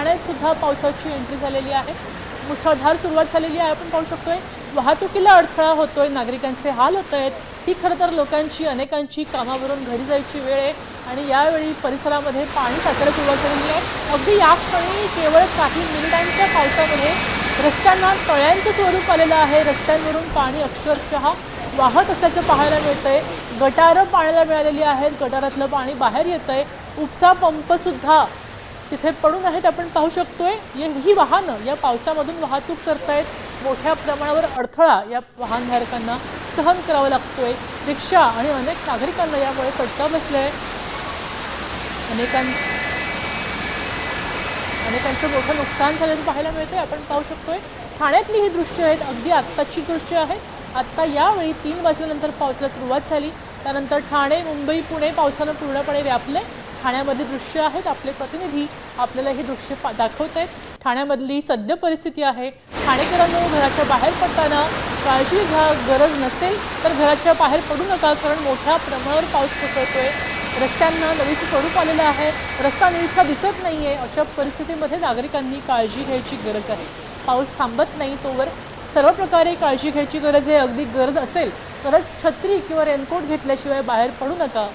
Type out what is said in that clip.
ठाण्यात सुद्धा पावसाची एंट्री झालेली आहे। मुसळधार सुरुवात झालेली आहे। आपण पाहू शकतोय वाहतुकीला अडथळा होतोय, नागरिकांचे हाल होत आहेत। ही खरं तर लोकांची अनेकांची कामावरून घरी जायची वेळ आहे आणि यावेळी परिसरामध्ये पाणी साचायला सुरुवात झालेली आहे। अगदी या क्षणी केवळ काही मिनिटांच्या पावसामध्ये रस्त्यांना तळ्यांचं स्वरूप आलेलं आहे। रस्त्यांवरून पाणी अक्षरशः वाहत असल्याचं पाहायला मिळतंय। गटारं पाण्याला मिळालेली आहेत, गटारातलं पाणी बाहेर येतंय। उपसा पंप सुद्धा तिथे पडून आहेत। आपण पाहू शकतोय ही वाहनं या पावसामधून वाहतूक करतायत। मोठ्या प्रमाणावर अडथळा या वाहनधारकांना सहन करावा लागतोय। रिक्षा आणि अनेक नागरिकांना यामुळे फटका बसलाय। अनेकांचं मोठं नुकसान झाल्याचं पाहायला मिळतंय। आपण पाहू शकतोय ठाण्यातली ही दृश्य आहेत, अगदी आत्ताची दृश्य आहेत। आत्ता यावेळी 3 वाजल्यानंतर पावसाला सुरुवात झाली, त्यानंतर ठाणे, मुंबई, पुणे पावसानं पूर्णपणे व्यापले। ठाण्यामधली दृश्य आहेत, आपले प्रतिनिधी आपल्याला ही दृश्य दाखवत आहेत। ठाण्यामधली सद्य परिस्थिती आहे। ठाणेकरांनो, घराच्या बाहेर पडताना काळजी घ्या, गरज नसेल तर घराच्या बाहेर पडू नका, कारण मोठ्या प्रमाणावर पाऊस कोसळतोय। रस्त्यांना नदीचं स्वरूप आलेलं आहे, रस्ता नीटसा दिसत नाहीये। अशा परिस्थितीमध्ये नागरिकांनी काळजी घ्यायची गरज आहे। पाऊस थांबत नाही तोवर सर्व प्रकारे काळजी घ्यायची गरज आहे। अगदी गरज असेल तरच छत्री किंवा रेनकोट घेतल्याशिवाय बाहेर पडू नका।